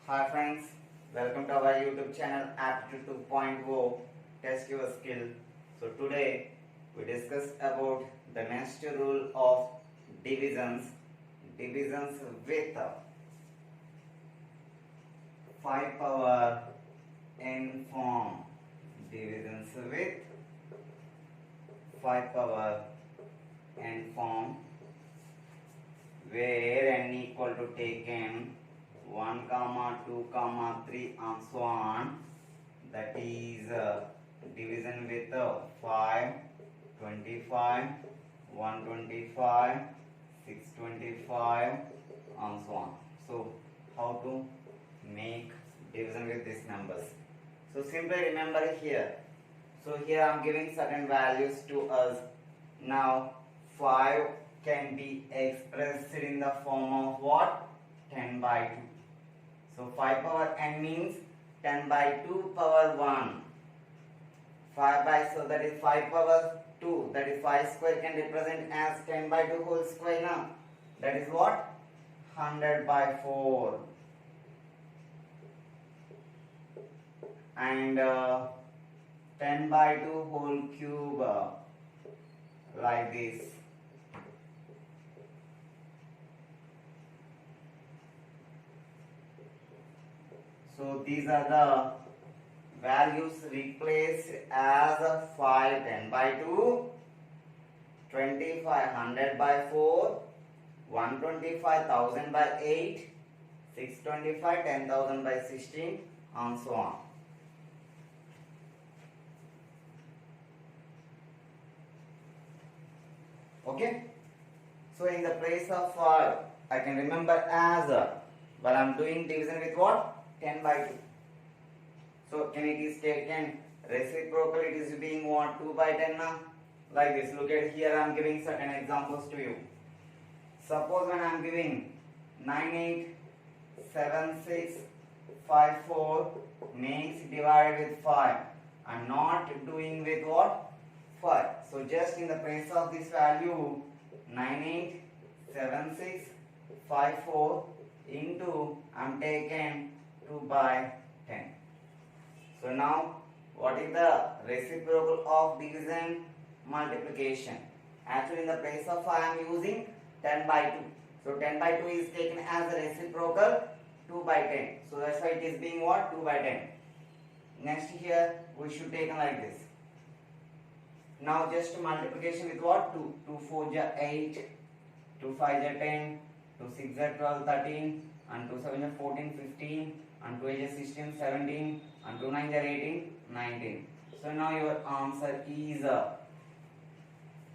Hi friends, welcome to our YouTube channel Aptitude 2.0 Test Your Skill. So today we discuss about the next rule of divisions with 5 power n form. Divisions with 5 power n form where n equal to taken 1 comma 2 comma 3 and so on. That is division with 5, 25, 125, 625 and so on. So how to make division with these numbers? So simply remember here. So here I am giving certain values to us. Now 5 can be expressed in the form of what? 10 by 2. So 5 power n means 10 by 2 power 1. 5 by, so that is 5 power 2. That is 5 square can represent as 10 by 2 whole square now. That is what? 100 by 4. And 10 by 2 whole cube like this. So these are the values replaced as 5, 10 by 2, 25, 100 by 4, 125,000 by 8, 625, 10,000 by 16 and so on. Okay. So in the place of 5, I can remember as while I am doing division with what? 10 by 2. So can it is taken reciprocal, it is being what? 2 by 10 now? Like this. Look at here, I am giving certain examples to you. Suppose when I am giving 987654 makes divided with 5. I am not doing with what? 5. So just in the place of this value 987654 into I am taken 2 by 10. So now what is the reciprocal of division? Multiplication. Actually in the place of 5 I am using 10 by 2. So 10 by 2 is taken as a reciprocal 2 by 10. So that's why it is being what? 2 by 10. Next here we should take like this. Now just multiplication with what? 2. 2 4 ja 8, 2 5 ja 10, 2 6 ja 12, 13 and 2 7 ja 14, 15 and 2 8 ja 16, 17 and 2 9 ja 18, 19. So now your answer is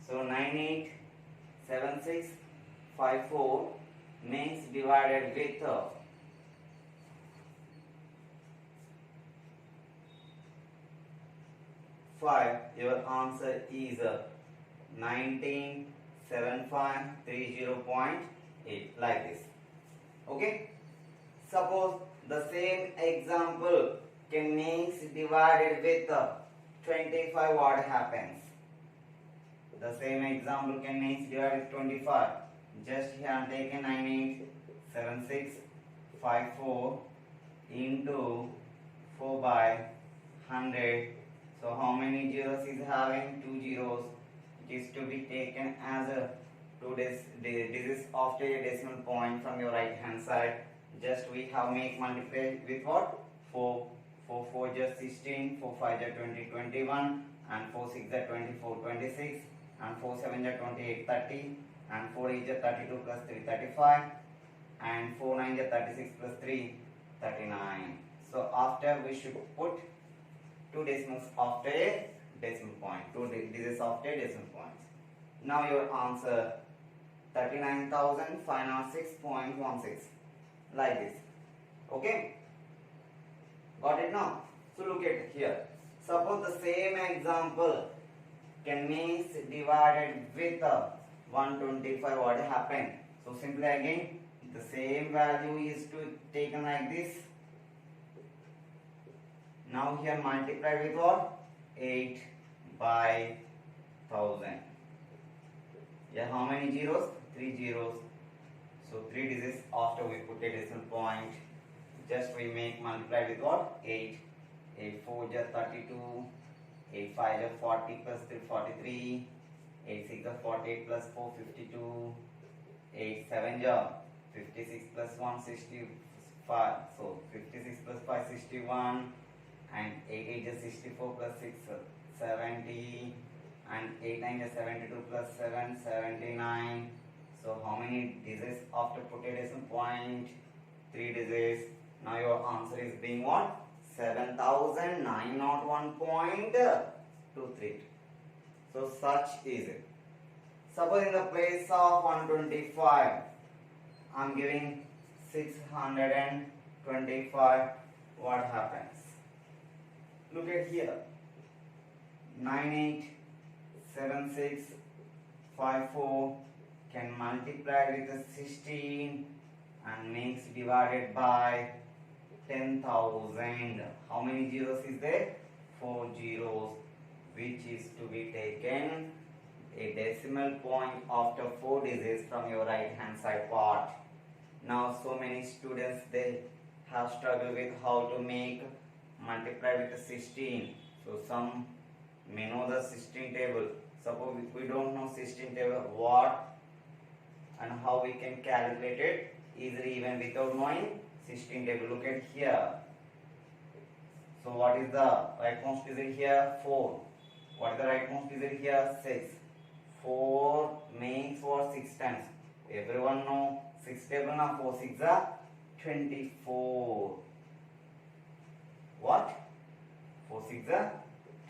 so 987654 makes divided with 5. Your answer is 197530.8 like this. Okay. Suppose the same example can make divided with 25. What happens? The same example can make divided with 25. Just here I am taking 987654 into 4 by 100. So how many zeros is having? 2 zeros. It is to be taken as a this is after a decimal point from your right hand side. Just we have make multiply with what? 4. 4 4 just 16, 4 5 just 20, 21 and 4 6 just 24, 26 and 4 7 just 28, 30 and 4 8 just 32 plus 3, 35 and 4 9 just 36 plus 3, 39. So after we should put 2 decimals after a decimal point. 2 digits after a decimal point. Now your answer 39,506.16 like this. Okay. Got it now? So look at here. Suppose the same example can be divided with 125. What happened? So simply again the same value is to taken like this. Now here multiply with what? 8 by 1000. Yeah, how many zeros? 3 zeros. So 3 digits after we put a decimal point just we make multiply with what? 8. 8 4 just 32. 8 5 just 40 plus 3 43. 8 6 just 48 plus 4 52. 8 7 just 56 plus 1 65. So 56 plus 5 61. And 8 8 just 64 plus 6 70. And 8 9 just 72 plus 7 79. So how many digits after putting decimal point? 3 digits. Now your answer is being what? 7901.23. So such is it. Suppose in the place of 125, I am giving 625. What happens? Look at here. 987654 can multiply with 16 and makes divided by 10,000. How many zeros is there? 4 zeros, which is to be taken a decimal point after 4 digits from your right hand side part. Now so many students, they have struggled with how to make multiply with 16. So some may know the 16 table. Suppose if we don't know 16 table, what and how we can calculate it easily even without knowing 16 table. Look at here. So what is the rightmost digit here? 4. What is the rightmost digit here? 6. 4 makes what? 6 times. Everyone know 6 table now. 4 6 are 24. What? 4 6 are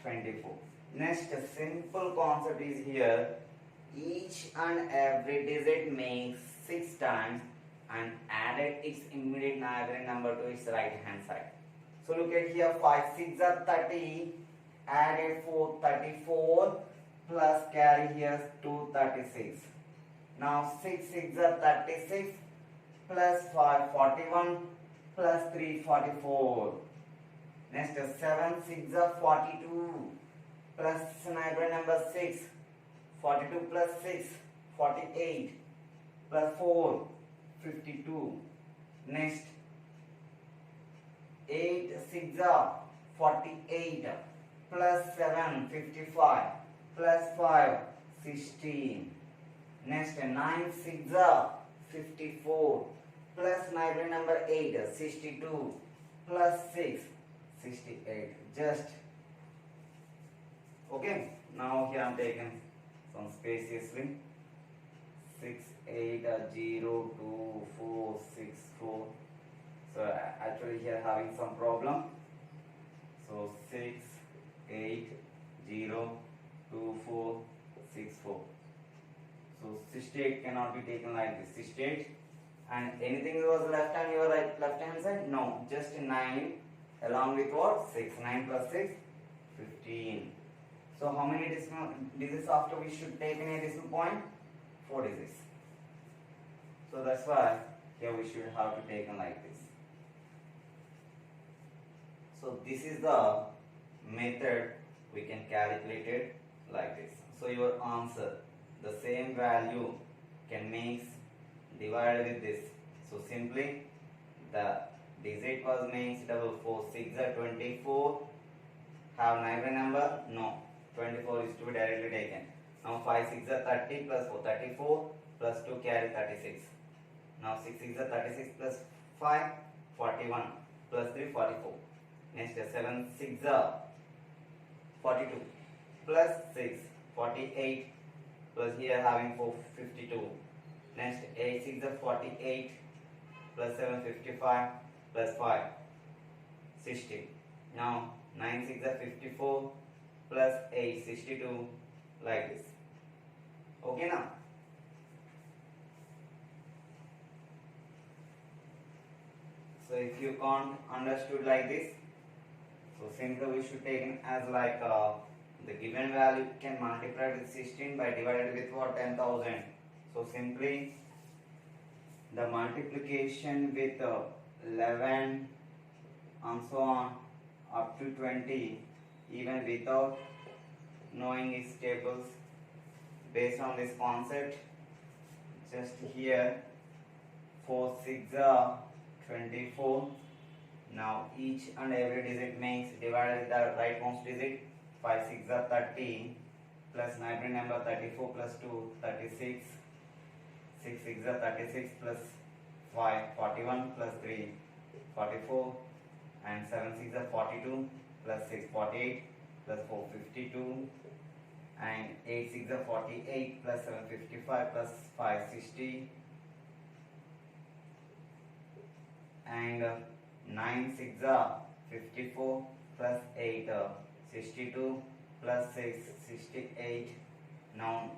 24. Next, a simple concept is here. Each and every digit makes 6 times and added its immediate neighboring number to its right hand side. So look at here, 5 6 are 30, added 4 34 plus carry here 2 36. Now 6 6 are 36 plus 5 41 plus 3 44. Next 7 6 are 42 plus neighboring number 6, 42 plus 6 48 plus 4 52. Next 8 6 are 48 plus 7 55 plus 5 16. Next 9 6 are 54 plus neighboring number 8 62 plus 6 68. Just okay. Now here I am taking some spaciously. 6 8 0 2 4 6 4. So actually here having some problem. So 6 8 0 2 4 6 4. So 68 cannot be taken like this. 68 and anything was left on your left hand side? No, just 9 along with what? 6. 9 plus 6 15. So how many digits after we should take in a decimal point? 4 digits. So that's why here we should have to take in like this. So this is the method we can calculate it like this. So your answer, the same value can make divided with this. So simply the digit was makes double 4 6 are 24. Have neighboring number? No. 24 is to be directly taken. Now 5 6 are 30 plus 4 34 plus 2 carry 36. Now 6 6 are 36 plus 5 41 plus 3 44. Next 7 6 are 42 plus 6 48 plus here having 4 52. Next 8 6 are 48 plus 7 55 plus 5 60. Now 9 6 are 54 plus 8 62 like this. Okay now. So if you can't understood like this, so simply we should take it as like the given value can multiply with 16 by divided with what? 10,000. So simply the multiplication with 11 and so on up to 20 even without knowing its tables based on this concept. Just here 4 6 are 24 Now each and every digit means divided with the rightmost digit. 5 6 are 30 plus neighboring number 34 plus 2 36. 6 6 are 36 plus 5 41 plus 3 44 and 7 6 are 42 plus 6 48 plus 4 52 and 8 6 are 48 plus 7 55 plus 5 60 and 9 6 are 54 plus 8 62 plus 6 68. Now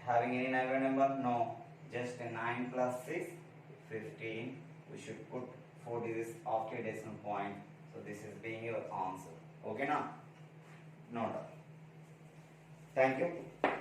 having any neighbor number? No, just 9 plus 6 15. We should put 4 digits after decimal point. So this is being your answer. Okay now? No doubt. Thank you.